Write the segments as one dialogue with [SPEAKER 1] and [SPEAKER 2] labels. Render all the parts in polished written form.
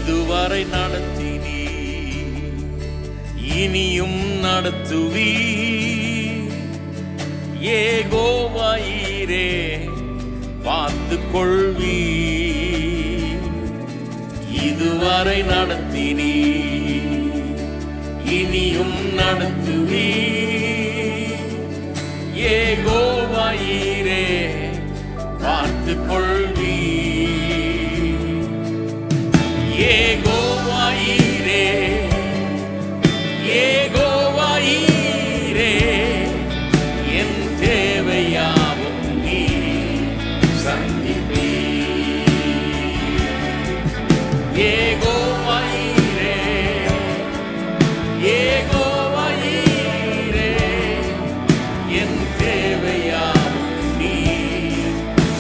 [SPEAKER 1] இதுவரை நடத்தினீ, இனியும் நடத்துவீ. யெகோவாயீரே பார்த்து கொள்வீ. இதுவரை நடத்தினீ, இனியும் நடத்துவீ. யெகோவாயீரே பார்த்து கொள்வீ. யெகோவாயீரே, யெகோவாயீரே, என் தேவையாவும் நீ சந்திப்பீ. யெகோவாயீரே, யெகோவாயீரே, என் தேவையாவும் நீ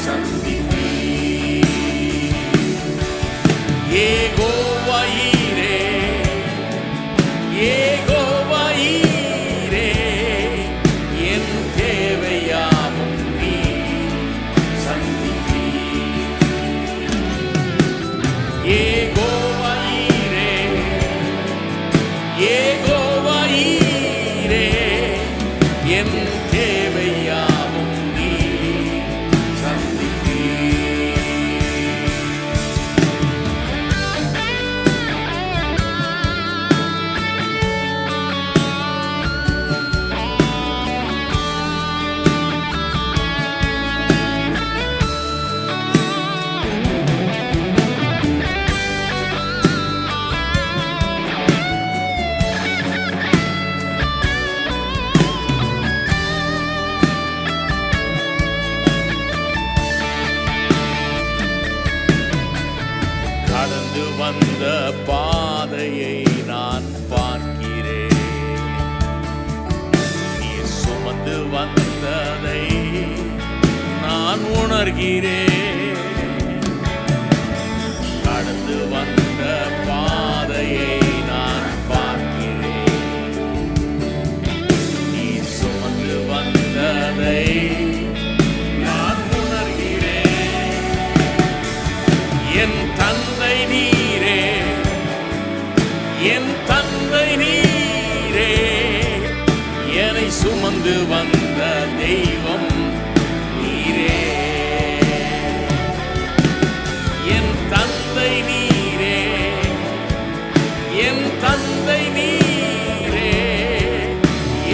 [SPEAKER 1] சந்திப்பீ. யெகோவாயீரே, யெகோவாயீரே, என் தேவையாவும் நீ சந்திப்பீ. யெகோவாயீரே, யெகோவாயீரே, என் தேவையாவும் நீ சந்திப்பீ. கடந்து வந்த பாதையை நான் பார்க்கிறேன். நீ சுமந்து வந்ததை நான் உணர்கிறேன். கடந்து வந்த பாதையை நான் பார்க்கிறேன். நீ சுமந்து வந்ததை நான் உணர்கிறேன். என் தந்தை நீரே, என் தந்தை நீரே, என்னை சுமந்து வந்த தெய்வம் நீரே. என் தந்தை நீரே, என் தந்தை நீரே,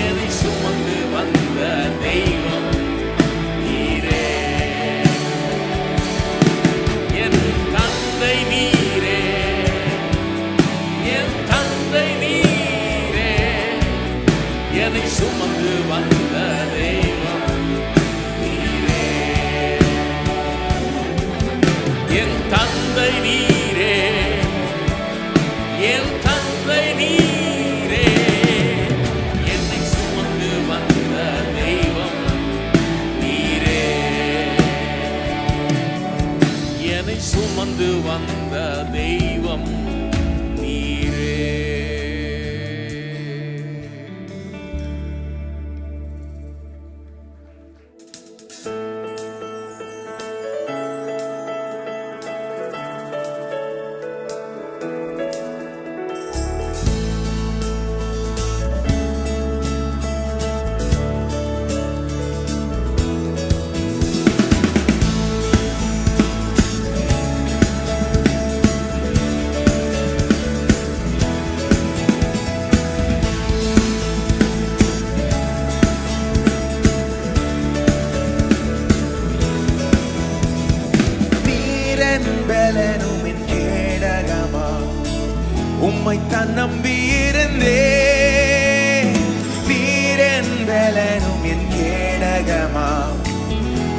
[SPEAKER 1] என்னை சுமந்து வந்த தெய்வம் நீரே. என் தந்தை நீரே, என் தந்தை நீரே, என்னை சுமந்து வந்த தெய்வம் நீரே. என் தந்தை நீரே, என் தந்தை நீரே, என்னை சுமந்து வந்த தெய்வம் நீரே. என்னை சுமந்து வந்த தெய்வம் நீரே.
[SPEAKER 2] உம்மைத்தான் நம்பியிருந்தேன். நீரென் பலனும் என் கேடகமா,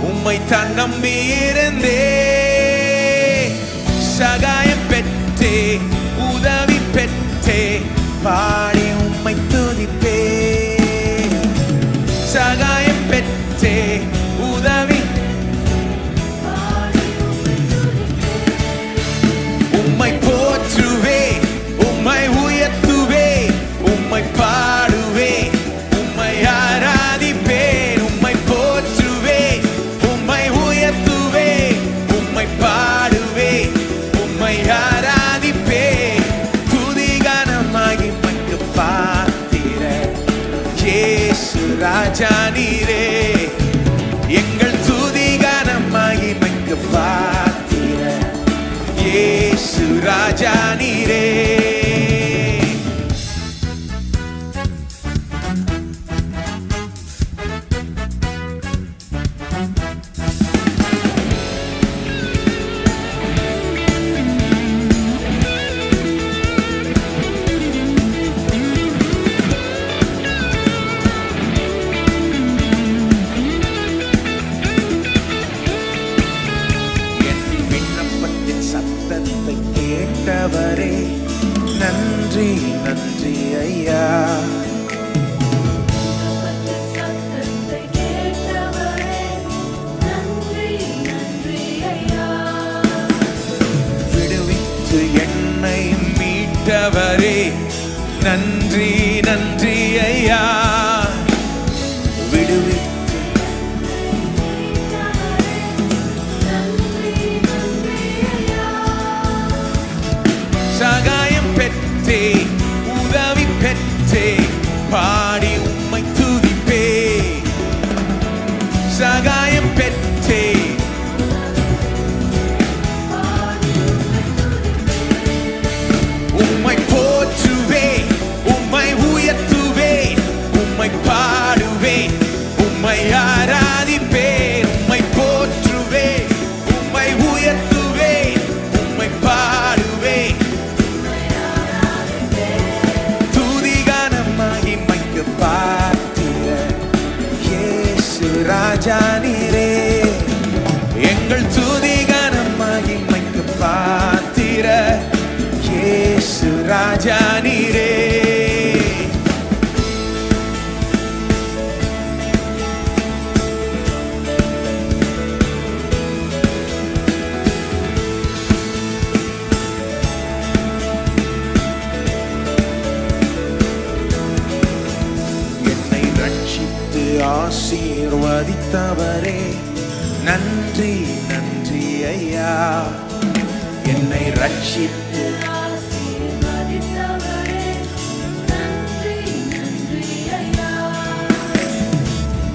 [SPEAKER 2] உம்மைத்தான் நம்பியிருந்தேன். சகாயம் பெற்றே, உதவி பெற்றே, பாடி உம்மை துதிப்பேன். சகாயம் பெற்றே, உதவி உம்மை போற்றுவே, உம்மை உயர்த்துவே, உம்மை பாடுவே, உம்மை ஆராதிப்பேன். உம்மை போற்றுவே, உம்மை உயர்த்துவே, உம்மை பாடுவே, உம்மை ஆராதிப்பேன். ராஜா நீரே எங்கள் துதி கனம் மகிமைக்கு பாத்திர இயேசு ராஜா நீரே கேட்டவரே நன்றி நன்றி ஐயா விடுவித்து என்னை மீட்டவரே நன்றி நன்றி ஐயா விடுவித்து சகாயம் பெற்றே உதவி பெற்றே பாடி உம்மை துதிப்பே சகாயம் பெற்றே உம்மை போற்றுவே உம்மை உயர்த்துவே உம்மை பாடுவே உம்மை ஆராதிப்பே உம்மை போற்றுவே உம்மை உயர்த்துவே உம்மை பாடுவே ராஜா நீரே எங்கள் துதி கனம் மகிமைக்கு பாத்திர இயேசு ராஜா நீரே ஆசீர்வதித்தவரே நன்றி நன்றி ஐயா என்னை ரட்சித்து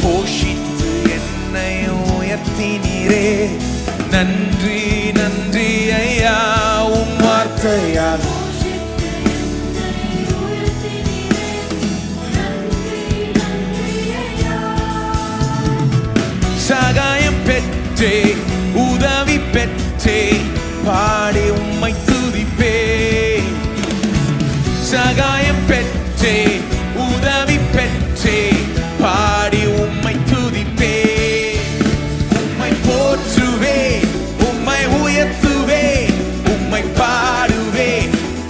[SPEAKER 2] போஷித்து என்னை உயர்த்தினீரே நன்றி நன்றி ஐயா உம் வார்த்தையால் சகாயம் பெற்றே உதவி பெற்றே பாடி உம்மை துதிப்பே சகாயம் பெற்றே உதவி பெற்றே பாடி உம்மை துதிப்பே உம்மை போற்றுவே உம்மை உயர்த்துவே உம்மை பாடுவே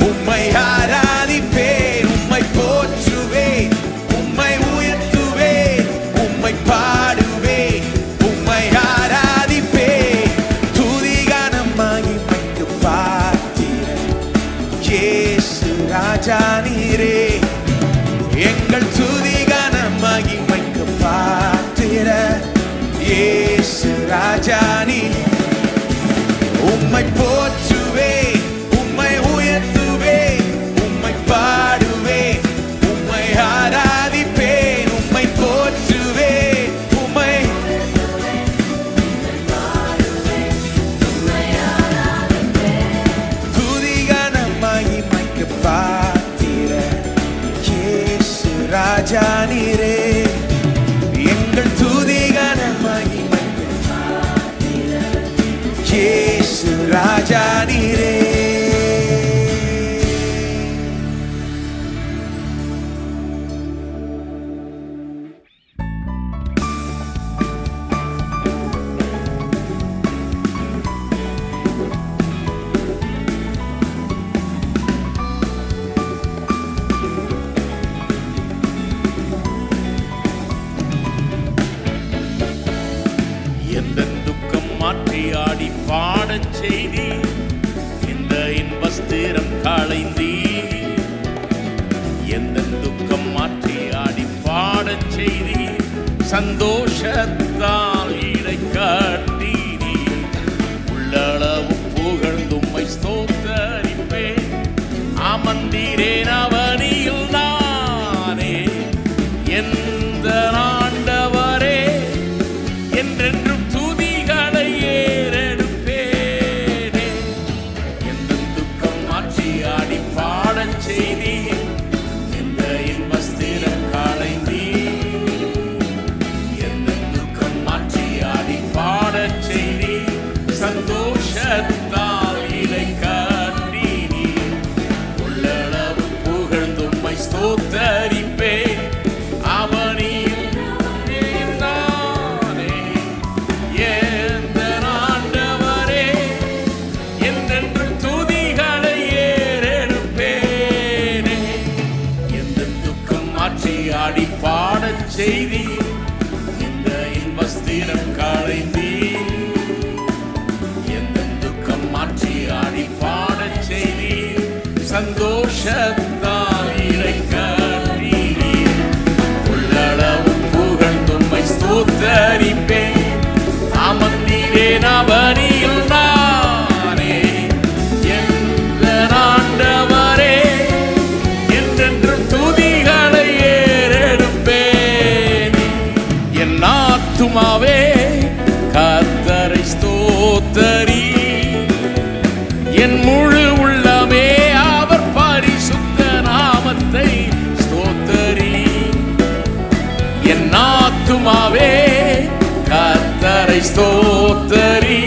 [SPEAKER 2] உம்மை ஆராதிப்பே உம்மை போற்றுவே உம்மை உயர்த்துவே உம்மை பாடுவே ராஜா நீரே எங்கள் துதி கனம் மகிமைக்கு பாத்திர இயேசு ராஜா நீரே உம்மை போற்றுவே உம்மை உயர்த்துவே உம்மை பாடுவே உம்மை ஆராதிப்பேன் உம்மை போற்றுவே உம்மை துதி கனம் மகிமைக்கு பாத்திர இயேசு ராஜா நீரே எங்கள் துதி கனம் மகிமைக்கு பாத்திர இயேசு ராஜா நீரே
[SPEAKER 1] மாற்றி ஆடி பாடச் செய்தி இந்த இன்பஸ்திரம் களைந்தி எந்த துக்கம் மாற்றி ஆடி பாடச் செய்தி சந்தோஷத்தால் இடை காட்டி உள்ளளவு புகழ்ந்தும்மை ஸ்தோத்தரிப்பேன் அமர்ந்தீரேன் அவனில் நானே எந்த ஆண்ட மாற்றி ஆடி பாடச் செய்தி எந்த இன்பஸ்திரம் களைந்தி எந்த துக்கம் மாற்றி ஆடி பாடச் செய்தி சந்தோஷத்தால் இலை கட்டினி உள்ளளவு புகழ்ந்தும்மை ஸ்தோத்தரிப்பே அவனில் நானே எந்த ஆண்டவரே என்றென்றும் துதிகளை ஏறெடுப்பேனே எந்த துக்கம் மாற்றி ஆடி பாடச் செய்தி இந்த இன்பஸ்திரம் களைந்தி எந்த துக்கம் மாற்றி ஆடி பாடச் செய்தி சந்தோஷத்தால் இலை கட்டினி உள்ளளவு புகழ்ந்தும்மை ஸ்தோத்தரிப்பேன் அமர்ந்தீரேன் அவனில் நானே எந்த ஆண்டவரே என்றென்றும் துதிகளை ஏறெடுப்பேன் என் ஆத்துமாவே கர்த்தரை ஸ்தோத்தரி என் முழு உள்ளமே அவர் பரிசுத்த நாமத்தை ஸ்தோத்தரி என் ஆத்துமாவே கர்த்தரை ஸ்தோத்தரி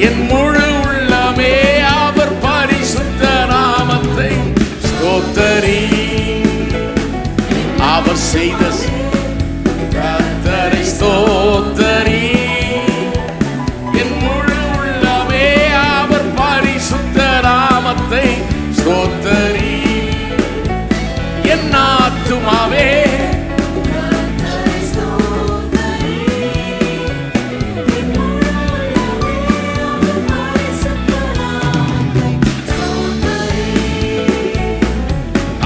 [SPEAKER 1] என் முழு உள்ளமே அவர் பரிசுத்த நாமத்தை ஸ்தோத்தரி அவர் செய்த கர்த்தரை ஸ்தோத்தரி என் முழு உள்ளமே அவர் பரிசுத்த நாமத்தை ஸ்தோத்தரி என் ஆத்துமாவே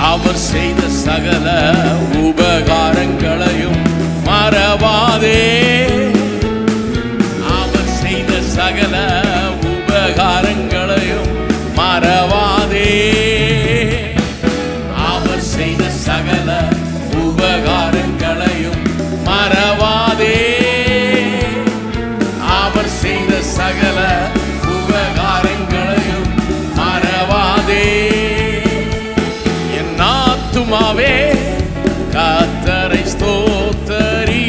[SPEAKER 1] அவர் செய்த சகல உபகாரங்களையும் மறவாதே அவர் செய்த சகல உபகாரங்களையும் மறவாதே அவர் செய்த சகல உபகாரங்களையும் மறவாதே அவர் செய்த சகல உபகாரங்களையும் மறவாதே என் ஆத்துமாவே கர்த்தரை ஸ்தோத்தரி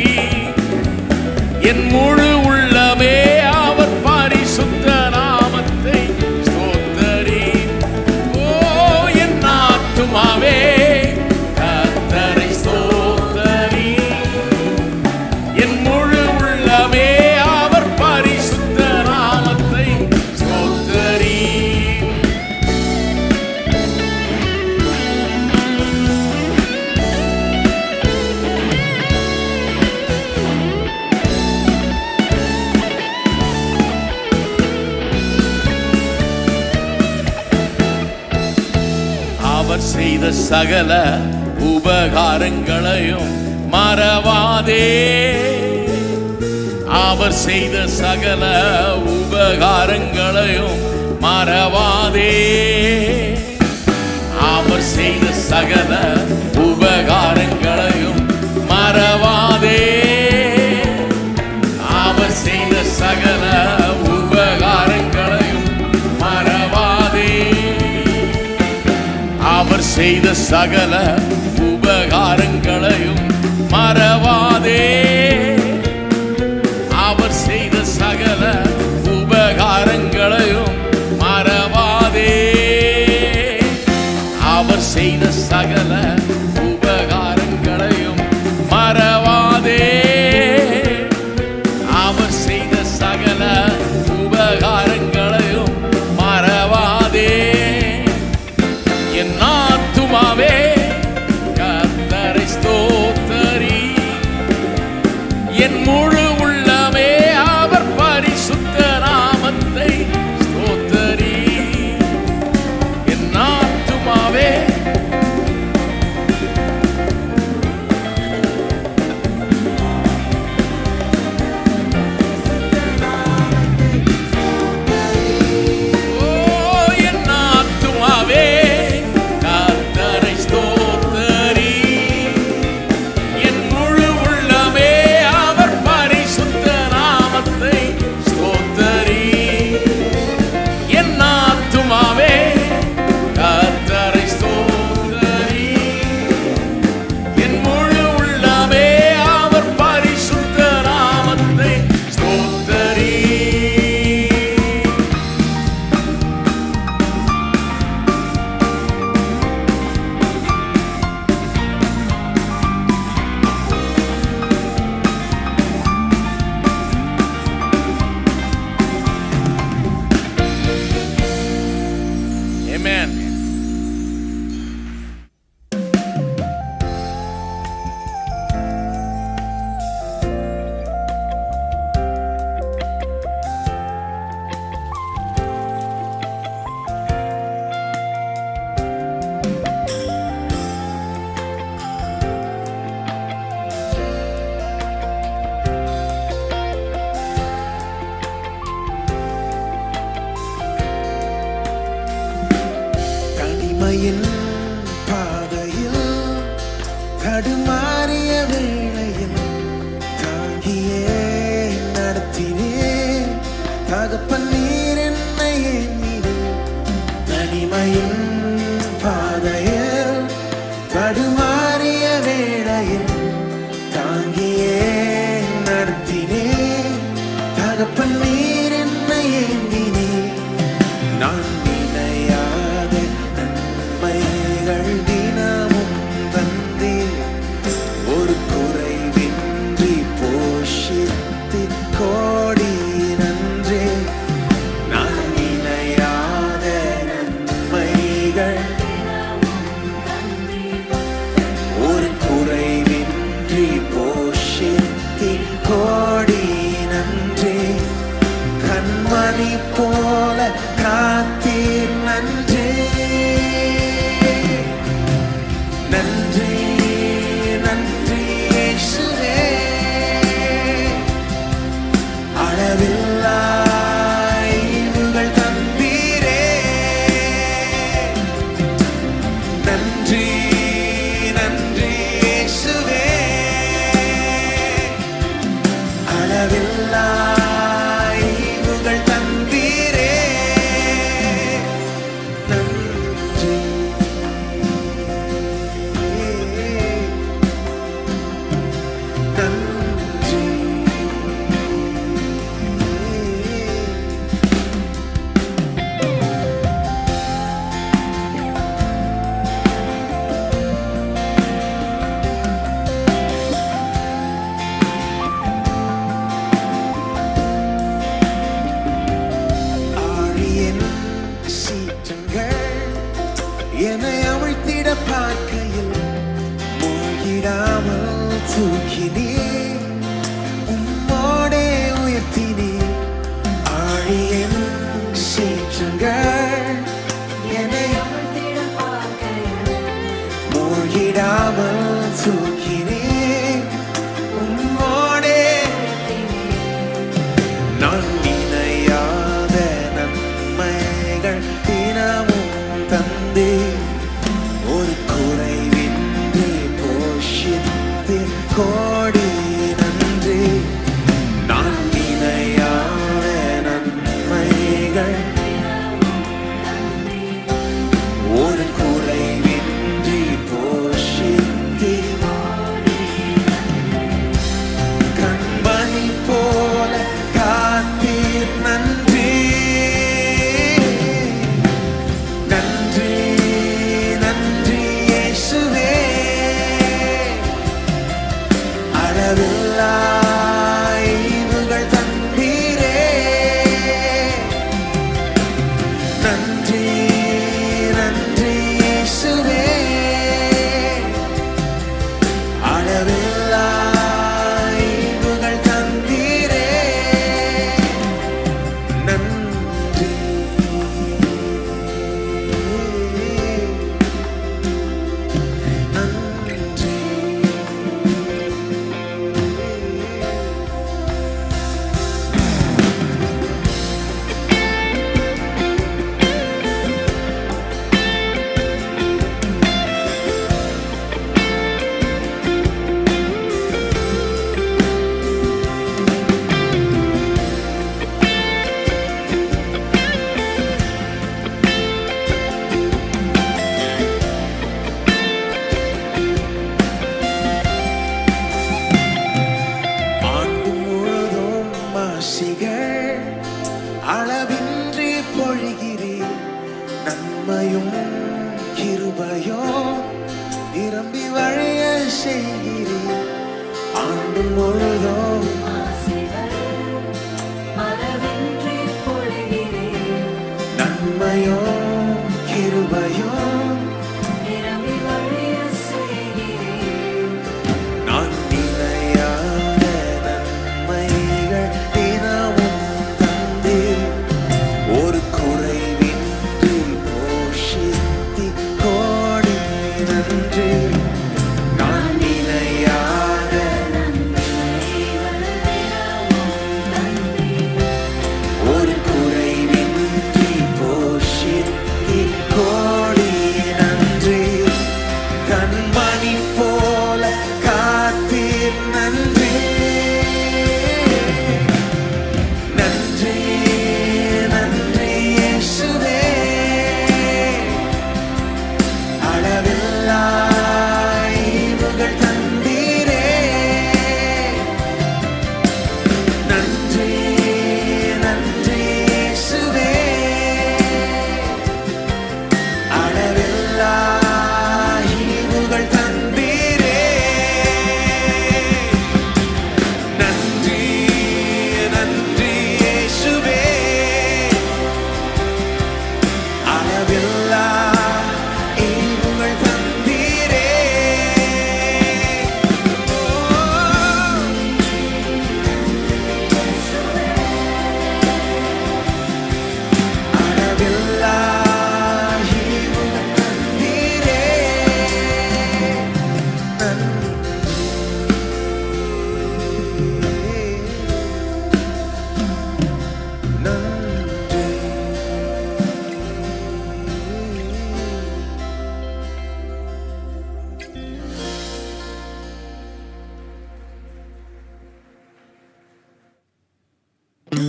[SPEAKER 1] என் முழு உள்ளமே அவர் பரிசுத்த நாமத்தை ஸ்தோத்தரி ஓ என் ஆத்துமாவே கர்த்தரை ஸ்தோத்தரி என் முழு உள்ளமே அவர் பரிசுத்த நாமத்தை ஸ்தோத்தரி அவர் செய்த சகல உபகாரங்களையும் மறவாதே அவர் செய்த சகல உபகாரங்களையும் மறவாதே அவர் செய்த சகல உபகாரங்களையும் மறவாதே அவர் செய்த சகல உபகாரங்களையும் மறவாதே அவர் செய்த சகல உபகாரங்களையும் மறவாதே அவர் செய்த சகல உபகாரங்களையும் மறவாதே அவர் செய்த சகல உபகாரங்களையும் மறவாதே அவர் செய்த சகல உபகாரங்களையும் மறவாதே என் ஆத்துமாவே கர்த்தரை ஸ்தோத்தரி என் முழு உள்ளமே அவர் பரிசுத்த நாமத்தை ஸ்தோத்தரி என் ஆத்துமாவே
[SPEAKER 2] பரிசுத்த
[SPEAKER 1] Amen.
[SPEAKER 2] தனிமையின் பாதையில் தடுமாறிய வேளையில் தாங்கியே நடத்தினே தகப்பன் நீர் என்னை எண்ணினே. தனிமையின் பாதையில் தடுமாறிய வேளையில் தாங்கியே நடத்தினே தகப்பன் நீர் என்னை எண்ணினே. நான் நினையாத நன்மைகள் தினமும் தந்தே ஒரு குறைவின்றி போஷித்து கோடி நன்றே. நான் நினையாத நன்மைகள் ஒரு குறைவின்றி போஷித்து கோடி நன்றே. கண்மணி போல காத்தீர் நன்றே. நன்றி நன்றி இயேசுவே. அளவில்லா ஈவுகள் தந்தீரே. நன்றி நன்றி இயேசுவே. அளவில்லா ஈவுகள் தந்தீரே. நன்றி நன்றி. ஆழியின் சீற்றங்கள் என்னை அமிழ்த்திட பார்க்கையில் மூழ்கிடாமல் தூக்கினே உம்மோடே உயர்த்தினே. ஆழியின் சீற்றங்கள் என்னை மூழ்கிடாமல் தூக்கினே உம்மோடே. நான் நினையாத நன்மைகள் தினமும் தந்தே ஒரு குறைவின்றி போஷித்து கோடி நன்றி. நான் நினையாத நன்மைகள் ஒரு குறைவின்றி போஷித்து கண்மணி போல காத்தீர் நன்றி. நன்றி நன்றி இயேசுவே. அளவில்லா ஈவுகள் தந்தீரே. நன்றி நன்றி இயேசுவே. அளவில்லா ஈவுகள் தந்தீரே. நன்றி நன்றி. ஆண்டு முழுதும் ஆசிகள் அளவின்றி பொழிகிறேன். நன்மையும் கிருபையோ நிரம்பி வழிய செய்கிறேன். ஆண்டு முழுதும் நன்மையோ கிருபையோ
[SPEAKER 1] என்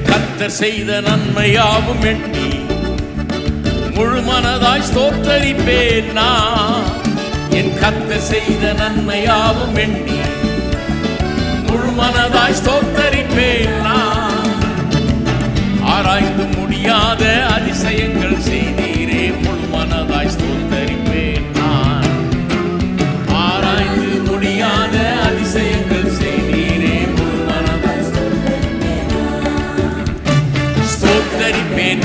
[SPEAKER 1] கர்த்தர் செய்த நன்மையாவும் எண்ணி முழு மனதாய் ஸ்தோத்தரிப்பேன் நான். என் கர்த்தர் செய்த நன்மையாவும் எண்ணி முழு மனதாய் ஸ்தோத்தரிப்பேன் நான். ஆராய்ந்து முடியாத அதிசயங்கள் செய்தீரே, முழு மனதாய் ஸ்தோத்தரிப்பேன் நான். ஆராய்ந்து முடியாத அதிசயங்கள் செய்தீரே, முழு மனதாய் ஸ்தோத்தரிப்பேன்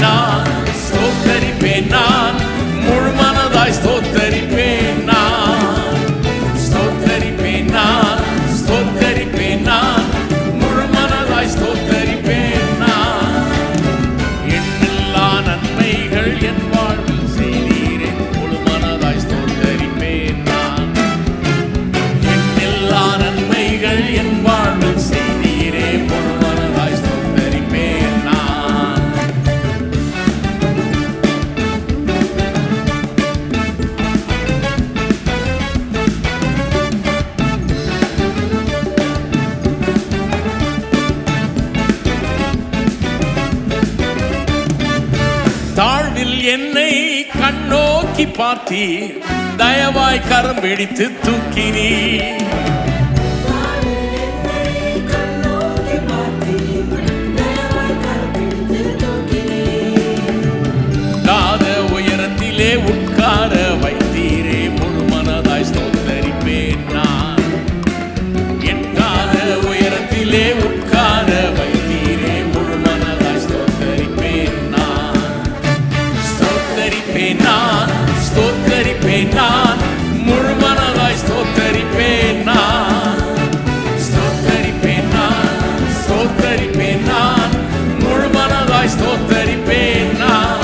[SPEAKER 1] நான். ஸ்தோத்தரிப்பேன் நான், முழு மனதாய் ஸ்தோத்தரிப்பேன் நான். ஸ்தோத்தரிப்பேன் நான், ஸ்தோத்தரிப்பேன் நான், முழு மனதாய் ஸ்தோத்தரிப்பேன் நான். எண்ணில்லா நன்மைகள் என் வாழ்வில் செய்தீரே, முழு மனதாய் ஸ்தோத்தரிப்பேன் நான். எண்ணில்லா நன்மைகள் என் வாழ்வில் செய்தீரே, முழு மனதாய் ஸ்தோத்தரிப்பேன் நான். தாழ்வில் என்னை கண்ணோக்கி பார்த்தீர், தயவாய் கரம் பிடித்து தூக்கினீர். தாத உயரத்திலே உட்கார வைத்தீரே, முழு மனதாய் ஸ்தோத்தரிப்பேன் நான். எட்டாத உயரத்திலே உட்கார வைத்தீரே, முழு மனதாய் ஸ்தோத்தரிப்பேன் நான். ஸ்தோத்தரிப்பேன் நான், ஸ்தோத்தரிப்பேன் நான், முழு மனதாய் ஸ்தோத்தரிப்பேன் நான். ஸ்தோத்தரிப்பேன் நான், ஸ்தோத்தரிப்பேன் நான், முழு மனதாய் ஸ்தோத்தரிப்பேன் நான்.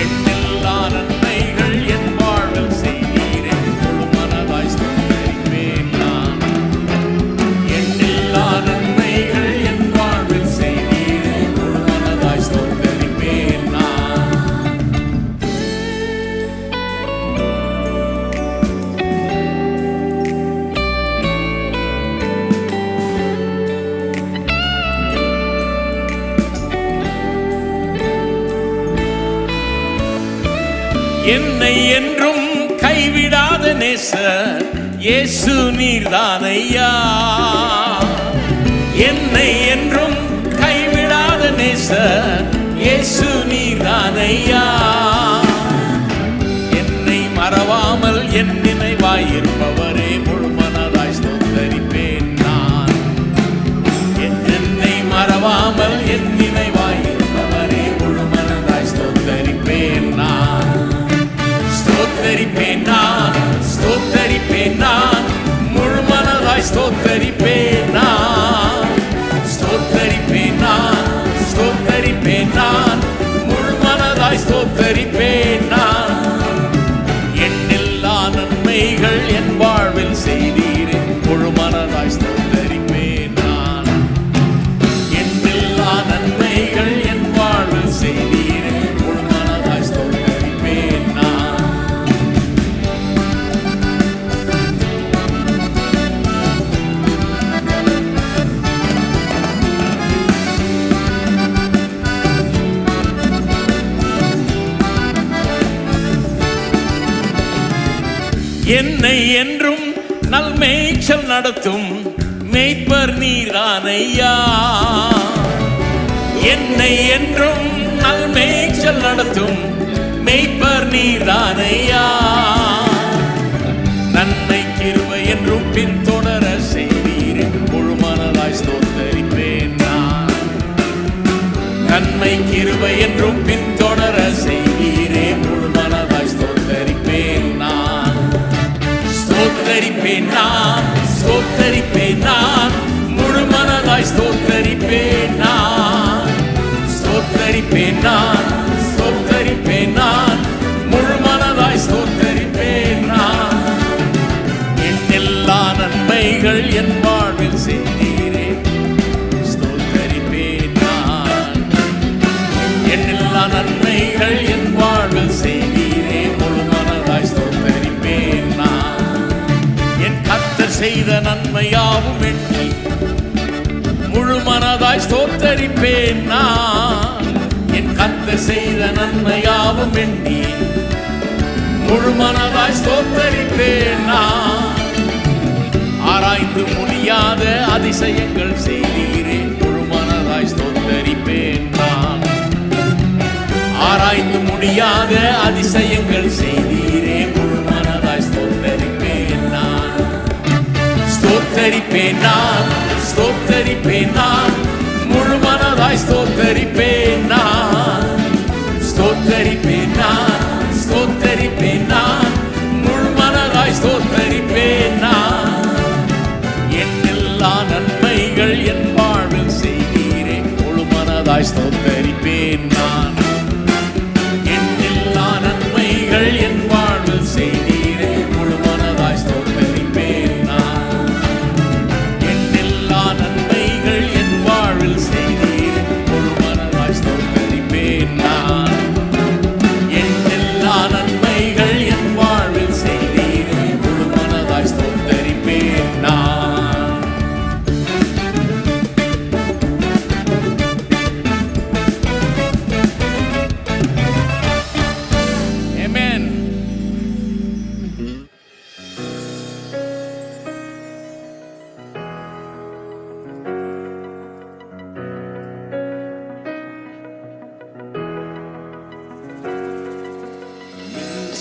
[SPEAKER 1] எண்ணில்லா நன்மைகள் என் வாழ்வில் செய்தீரே, முழு மனதாய் ஸ்தோத்தரிப்பேன் நான். எண்ணில்லா நன்மைகள் என் வாழ்வில் செய்தீரே, முழு மனதாய் ஸ்தோத்தரிப்பேன் நான். என்னை என்றும் கைவிடாத நேசர் இயேசு நீர்தானையா. என்னை என்றும் கைவிடாத நேசர் இயேசு நீர்தானையா. என்னை மறவாமல் என் நினைவாயிருப்பவரே, முழு மனதாய் ஸ்தோத்தரிப்பேன் நான். என்னை மறவாமல் என் நினைவாயிருப்பவரே, முழு மனதாய் ஸ்தோத்தரிப்பேன் நான். ஸ்தோத்தரிப்பேன் நான், ஸ்தோத்தரிப்பேன் நான், முழு மனதாய் ஸ்தோத்தரிப்பேன் நான். ஸ்தோத்தரிப்பேன் நான், ஸ்தோத்தரிப்பேன் நான், முழு மனதாய் ஸ்தோத்தரிப்பேன் நான். எண்ணில்லா நன்மைகள் என் வாழ்வில் செய்தீரே, முழு மனதாய் ஸ்தோத்தரிப்பேன் நான். எண்ணில்லா நன்மைகள் என் வாழ்வில் செய்தீரே, முழு மனதாய் ஸ்தோத்தரிப்பேன் நான். என்னை என்றும் நல்மேய்ச்சல் நடத்தும் மேய்ப்பர் நீரானையா. என்னை என்றும் நல்மேய்ச்சல் நடத்தும் மேய்ப்பர் நீரானையா. நன்மை கிருபை என்றும் பின்தொடர செய்தீரே, முழு மனதாய் ஸ்தோத்தரிப்பேன் நான். நன்மை கிருபை என்றும் பின்தொடர செய்தீரே, முழு மனதாய் ஸ்தோத்தரிப்பேன் நான். ஸ்தோத்தரிப்பேன் நான், ஸ்தோத்தரிப்பேன் நான், முழு மனதாய் ஸ்தோத்தரிப்பேன் நான். ஸ்தோத்தரிப்பேன் நான், ஸ்தோத்தரிப்பேன் நான், முழு மனதாய் ஸ்தோத்தரிப்பேன் நான். எண்ணில்லா நன்மைகள் என் வாழ்வில் செய்தீரே, ஸ்தோத்தரிப்பேன் நான் என் கர்த்தர் செய்த நன்மையாவும் எண்ணி முழு மனதாய் ஸ்தோத்தரிப்பேன் நான். ஆராய்ந்து முடியாத அதிசயங்கள் செய்தீரே முழு மனதாய் ஸ்தோத்தரிப்பேன் நான். ஆராய்ந்து முடியாத அதிசயங்கள் செய்தீரே முழு மனதாய் ஸ்தோத்தரிப்பேன் நான். ஸ்தோத்தரிப்பேன் நான், ஸ்தோத்தரிப்பேன் நான், முழு மனதாய் ஸ்தோத்தரிப்பேன் நான். ஸ்தோத்தரிப்பேன் நான், ஸ்தோத்தரிப்பேன் நான், முழு மனதாய் ஸ்தோத்தரிப்பேன் நான். என் எல்லா நன்மைகள் என் வாழ்வில் செய்தீரே முழு மனதாய் ஸ்தோத்தரிப்பேன் நான். என் எல்லா நன்மைகள் என் வாழ்வில் செய்தீரே முழு மனதாய் ஸ்தோத்தரிப்பேன் நான். என் எல்லா நன்மைகள் என் வாழ்வில் செய்தீரே முழு மனதாய் ஸ்தோத்தரிப்பேன் நான். என் எல்லா நன்மைகள் என் வாழ்வில் செய்தீரே முழு மனதாய் ஸ்தோத்தரிப்பேன் நான். Amen.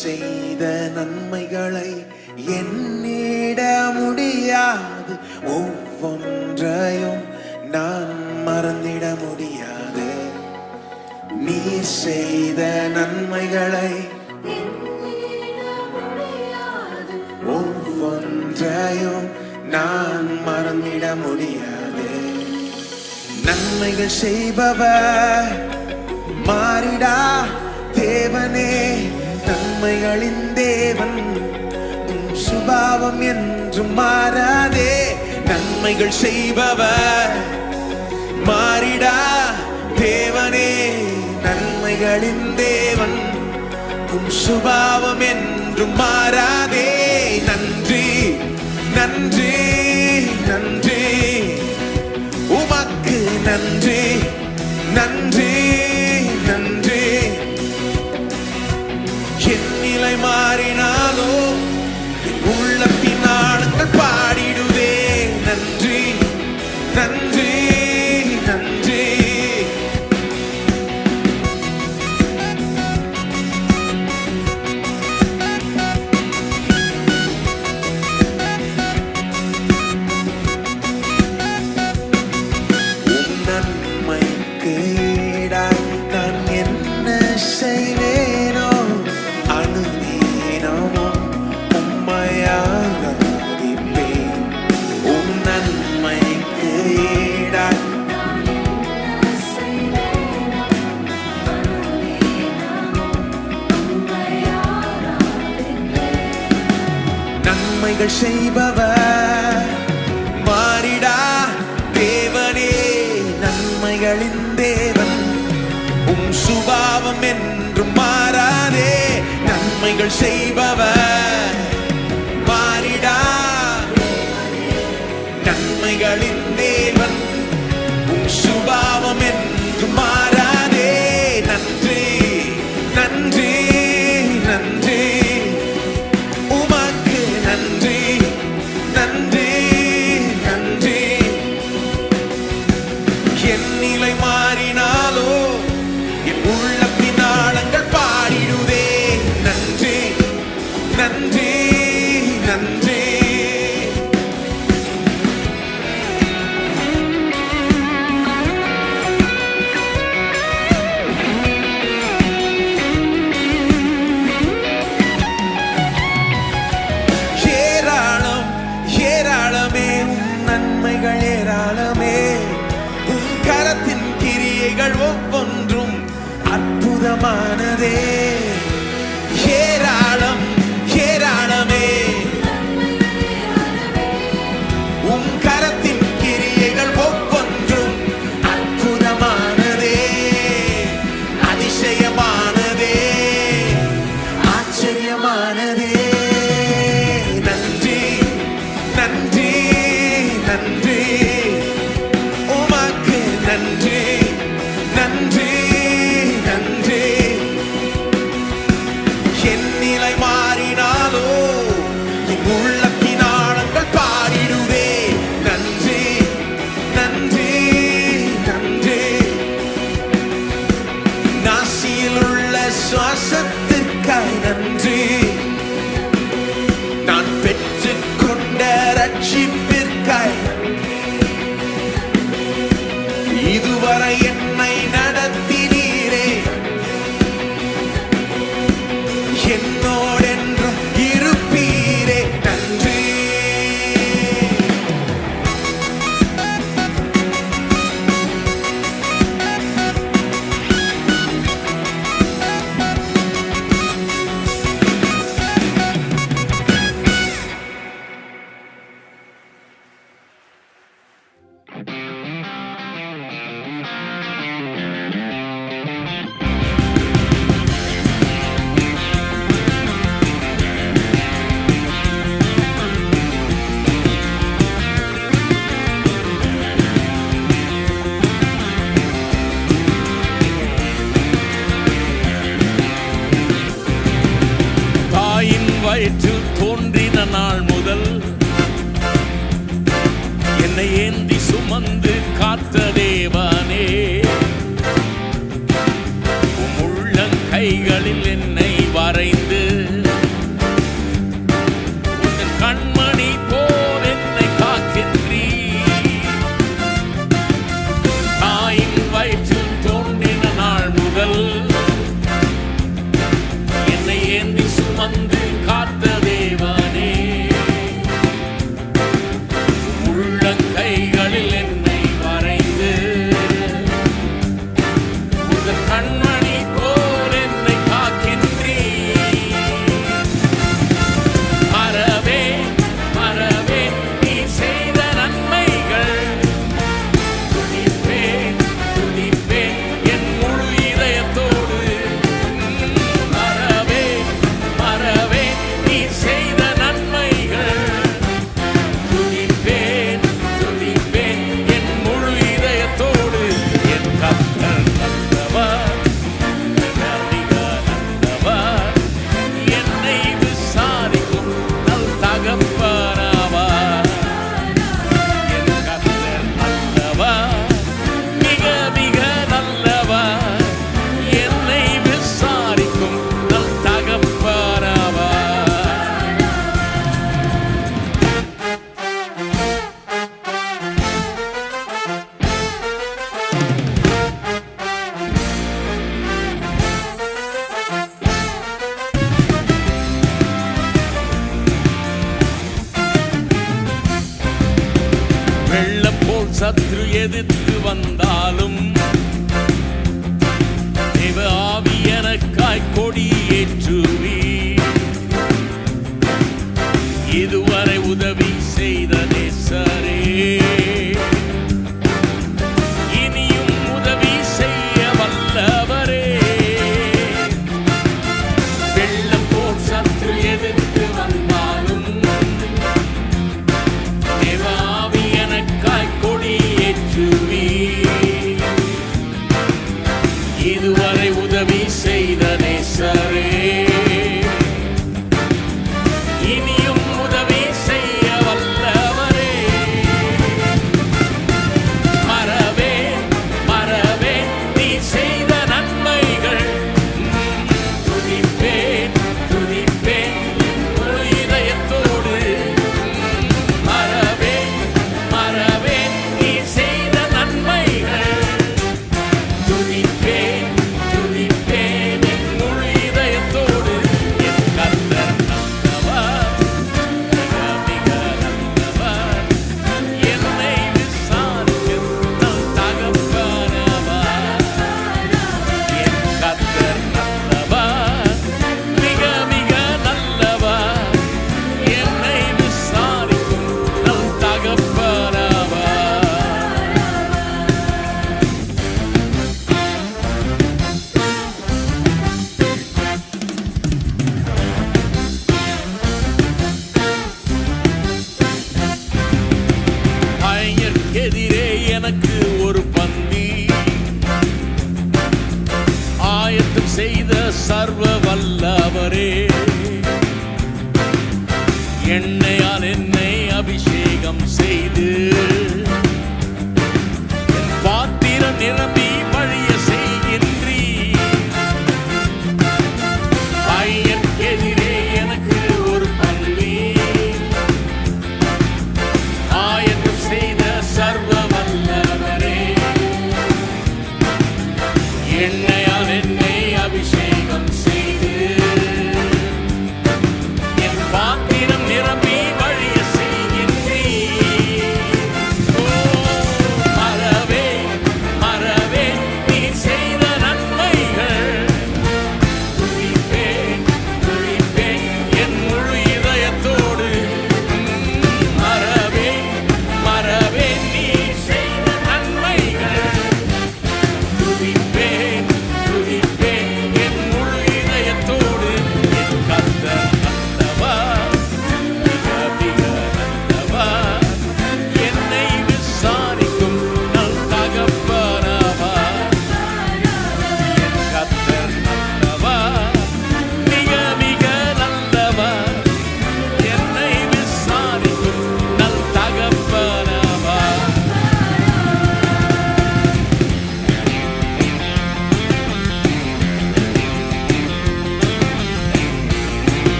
[SPEAKER 2] செய்த நன்மைகளை எண்ணிட முடியாது, ஒவ்வொன்றையும் நான் மறந்திட முடியாது. நீ செய்த நன்மைகளை ஒவ்வொன்றையும் நான் மறந்திட முடியாது. நன்மைகள் செய்பவர் மாறிடா தேவனே, நன்மைகளின் தேவன் உன் சுபாவம் என்றும் மாறாதே. நன்மைகள் செய்பவர் மாறிடா தேவனே, நன்மைகளின் தேவன் உன் சுபாவம் என்றும் மாறாதே. நன்றி நன்றி நன்றி உமக்கு நன்றி நன்றி நன்றி. என் நிலை மாறினாலோ என் உள்ளத்தின் ஆழங்கள் பாடிடுவே நன்றி நன்றி நன்றி. உன் நன்மைக்கு ஈடாய் நான் என்ன செய்வேனோ, அனுதினமும் உம்மை ஆராதிப்பேன். உன் நன்மைக்கு ஈடாய் நன்மைகள் செய்பவர் மாறிடா தேவனே, நன்மைகளின் தேவன் உம் சுபாவம் என்றும் மாறாதே. நன்மைகள் செய்பவர் மாறிடா நன்மைகளின் தேவன் உம் சுபாவம் என்றும் மாறாதே. நன்றி நன்றி நன்றி உமக்கு நன்றி நன்றி நன்றி. என் நிலை மாறினாலோ என் உள்ளத்தின் ஆழங்கள் பாடிடுதே நன்றி நன்றி நன்றி. ஏராளம் ஏராளமே உன் நன்மைகள் ஏராளமே, உன் கரத்தின் கிரியைகள் ஒவ்வொன்றும் அற்புதமானதே. ஏராளம் ஏராளமே உன் கரத்தின் கிரியைகள் ஒவ்வொன்றும் அற்புதமானதே, அதிசயமானதே, ஆச்சரியமானதே. நன்றி நன்றி நன்றி உமக்கு நன்றி சூழ்நிலை மாறினாலோ என் உள்ளத்தின் ஆழங்கள் பாடிடுவே நன்றி நன்றி நன்றி. நாசியில் உள்ள சுவாசத்துக்காய் நன்றி. நான் பெற்றுக்கொண்ட ரட்சிப்பிற்காய் இதுவரை என்னை நடத்தினீரே. என்னோடென்றும் இருப்பீரே நன்றி.
[SPEAKER 1] தாயின் வயிற்றில் தோன்றின நாள் முதல் என்னை ஏந்தி சுமந்து காத்த தேவனே, உம் உள்ளங்கைகளில் என்னை வரைந்து உன் கண்மணி போல் என்னை காக்கின்றீர். தாயின் வயிற்றில் தோன்றின நாள் முதல் என்னை ஏந்தி சுமந்து காத்த தேவனே, உள்ளங்கைகளில் என்னை வரைந்து உன் கண்மணி போல் என்னை காக்கின்றீர். மறவே மறவே நீ செய்த நன்மைகள் துதிப்பேன் துதிப்பேன் என் முழு இதயத்தோடு. மறவே மறவே நீ செய்த நன்மைகள் துதிப்பேன் துதிப்பேன் என் முழு இதயத்தோடு. என் கர்த்தர் நல்லவர், மிக நல்லவர், என்னை விசாரிக்கும் நல் தகப்பனாவார். என் கர்த்தர் நல்லவர், மிக மிக நல்லவர், என்னை விசாரிக்கும் நல் தகப்பனாவார். வெள்ளம் போல் சத்ரு எதிர்த்து வந்தாலும் தேவ ஆவி எனக்காய் கொடியேற்றுவி. இதுவரை உதவி செய்த நேசரே, இனியும் உதவி செய்ய வல்லவரே. வெள்ளம் போல் சத்ரு எதிர்த்து வந்தாலும் தேவ ஆவி எனக்காய் கொடியேற்றுவி. இதுவரை உதவி செய்த நேசரே, இனியும் உதவி செய்ய வல்லவரே. மறவே மறவே நீ செய்த நன்மைகள் துதிப்பேன் துதிப்பேன் முழு இதயத்தோடு. மறவே மறவே நீ செய்த நன்மைகள் துதிப்பேன் துதிப்பேன் என் முழு இதயத்தோடு. என் கர்த்தர் நல்லவர், மிக மிக நல்லவர், என்னை விசாரிக்கும் நல் தகப்பனாவார். என் கர்த்தர் நல்லவர், மிக மிக நல்லவர், என்னை விசாரிக்கும் நல் தகப்பனாவார். எதிரே எனக்கு ஒரு பந்தி ஆயத்தம் செய்த சர்வ வல்லவரே,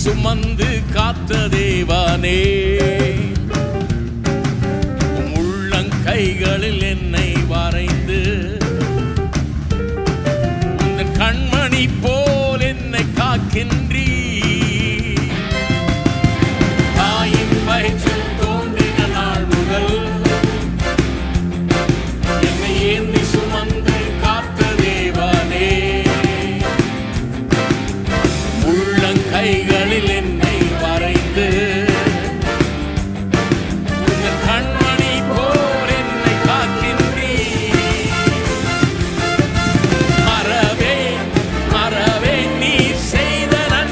[SPEAKER 1] சுமந்து காத்த தேவனே, உம் உள்ளங்கைகளில் என்னை வரைந்து உந்தன் கண்மணி போல் என்னை காக்கின்றீ. தாயின் வயிற்றில் தோன்றின நாள் முதல் என்னை ஏந்தி சுமந்து காத்த தேவனே, உள்ளங்கைகளில் என்னை வரைந்து உந்தன் கண்மணி போல் என்னை காக்கின்றீ. மறவே மறவே நீ செய்த நன்மைகளை,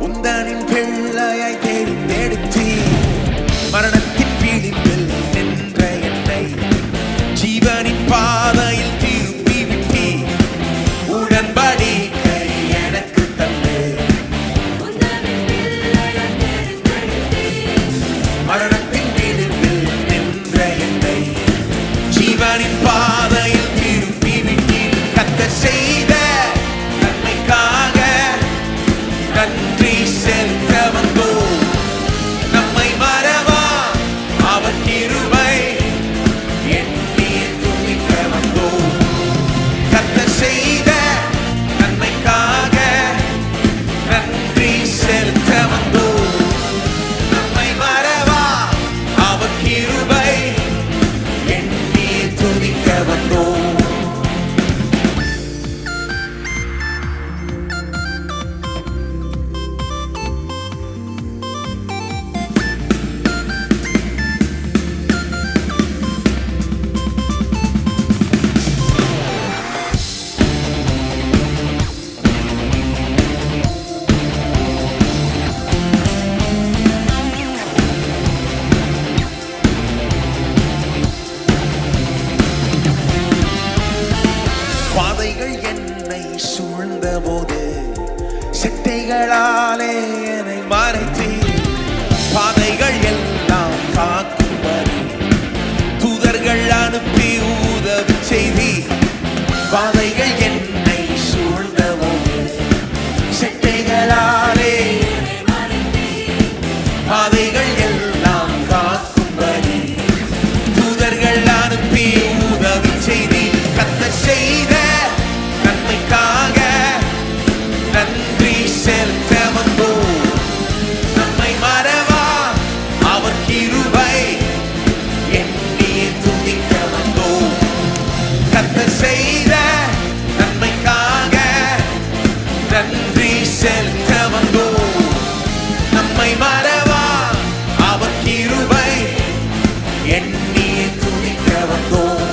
[SPEAKER 2] உந்தனின் பிள்ளையாய் தேர்ந்தெடுத்தீ. மரணத்தின் விளிம்பில் நின்ற என்னை ஜீவனின் பாதையில் திருப்பி விட்டீ. உடன்படிக்கை எனக்கு தந்து மரணத்தின் விளிம்பில் நின்ற என்னை ஜீவனின் பாதையில் திருப்பி விட்டீ. கர்த்தர் செய்த நன்மைக்காக நன்றி செலுத்த வந்தோம். நம்மை மறவா அவர் கிருபை எண்ணி துதிக்க வந்தோம். கர்த்தர் செய்த நன்மைக்காக நன்றி செலுத்த வந்தோம். நம்மை மறவா அவர் கிருபை எண்ணி துதிக்க வந்தோம். பாதைகள் என்னை சூழ்ந்த போது செட்டைகளாலே என்னை மறைத்தீ. பாதைகள் எல்லாம் காக்கும்படி தூதர்கள் அனுப்பி உதவி செய்தி. பாதைகள் என்னை சூழ்ந்த போது செட்டைகளாலே பாதைகள் எல்லாம் காக்கும்படி தூதர்கள் அனுப்பி உதவி செய்தி. கர்த்தர் செய்த நன்மைக்காக நன்றி செலுத்த வந்தோம். நம்மை மறவா அவர் கிருபை எண்ணி துதிக்க வந்தோம். கர்த்தர் செய்த நன்மைக்காக நன்றி செலுத்த வந்தோம். நம்மை மறவா அவர் கிருபை எண்ணி துதிக்க வந்தோம்.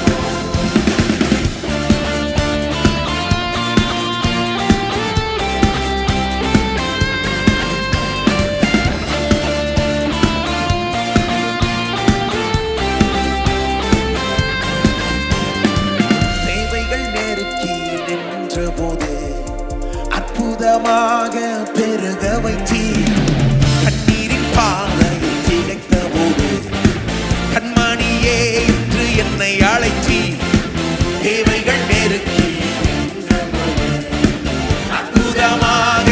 [SPEAKER 2] தேவைகள் நெருக்கி நின்ற போது அற்புதமாக பெருக வைத்தீ. கண்ணீரின் பாதையில் திகைத்த போது கண்மணியே என்று என்னை அழைத்தீ. தேவைகள் நெருக்கி நின்ற போது அற்புதமாக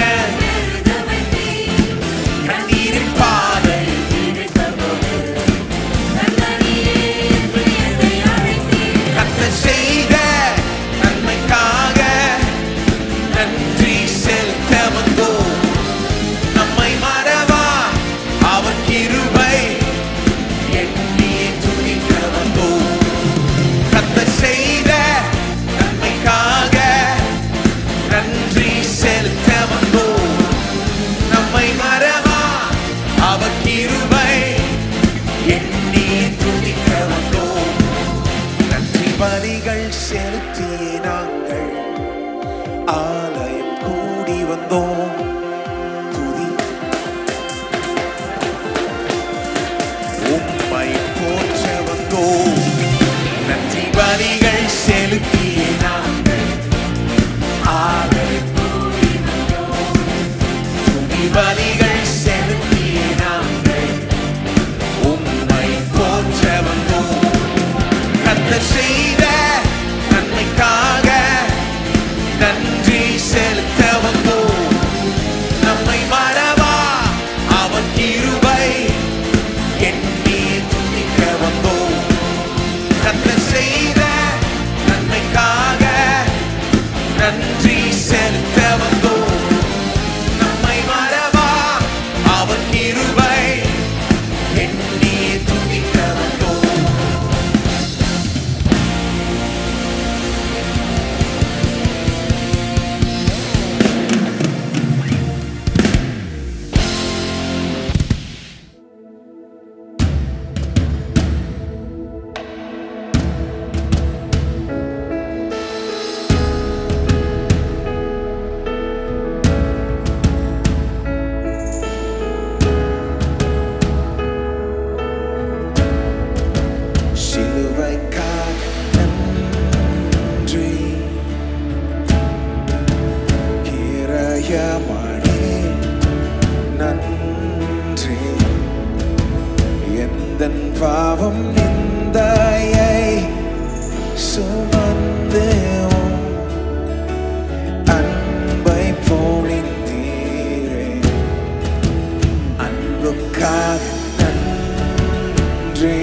[SPEAKER 2] கண்ணீரின் பாதையில் திகைத்த போது கர்த்தர் செய்த நன்மைக்காக நன்றி செலுத்த வந்தோம். நம்மை மறவா அவர் கிருபை எண்ணி துதிக்க வந்தோம். கர்த்தர் செய்த நன்மைக்காக நன்றி செலுத்த வந்தோம். நம்மை மறவா அவர் கிருபை எண்ணி துதிக்க வந்தோம். நன்றி பலிகள் செலுத்தியே நாங்கள் ஆலயம் கூடி வந்தோம். துதி உம்மை போற்ற வந்தோம். நன்றி பலிகள் செலுத்தியே நாங்கள் ஆலயம் கூடி வந்தோம். துதி பலிகள் செலுத்தியே நாங்கள் உம்மை போற்ற வந்தோம். கர்த்தர் செய்த நன்மைக்காக நன்றி செலுத்த வந்தோம். நம்மை மறவா அவர் கிருபை எண்ணி துதிக்க வந்தோம். கர்த்தர் செய்த நன்மைக்காக நன்றி செலுத்த வந்தோம். நம்மை மறவா பாவம் நிந்தையை சுமந்து உம் அன்பை பொழிந்தீரே. அன்புக்காக நன்றி,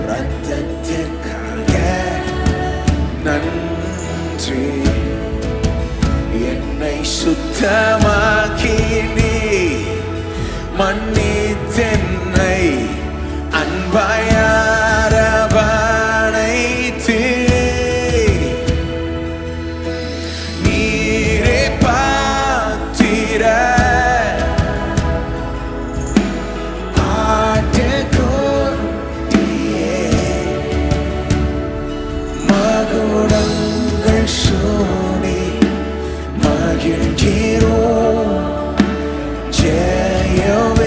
[SPEAKER 2] ரத்தத்திற்காக நன்றி. என்னை சுத்தமாக்கி நீ மன்னித்தென்னை அன்பாய் அரவணைத்து நீரே பாத்திர ஆட்டுக்குட்டியே, மகுடங்கள் சூடி மகிழ்கிறோ ஜெயவேந்தனே.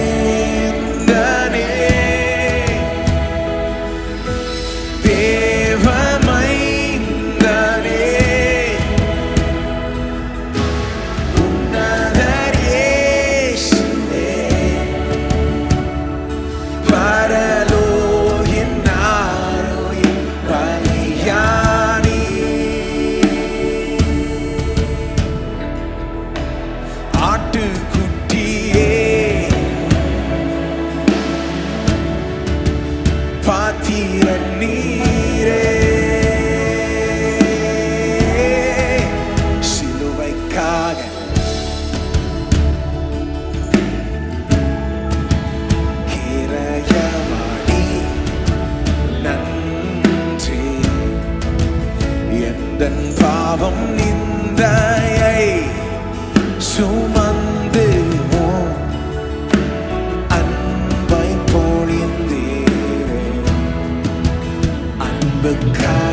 [SPEAKER 2] தேவமைந்தனே, உன்னதர் இயேசுவே, பரலோகின் ஆரோயின் பலியானி. ஆட்டுக்குட்டியே, பாத்திரன் நீரே, சிலுவைக்காக கிரயமாடி நன்றி. எந்தன் பாவம் நிந்தையை சுமந்து உம் அன்பை பொழிந்தீரே. அன்புக்காக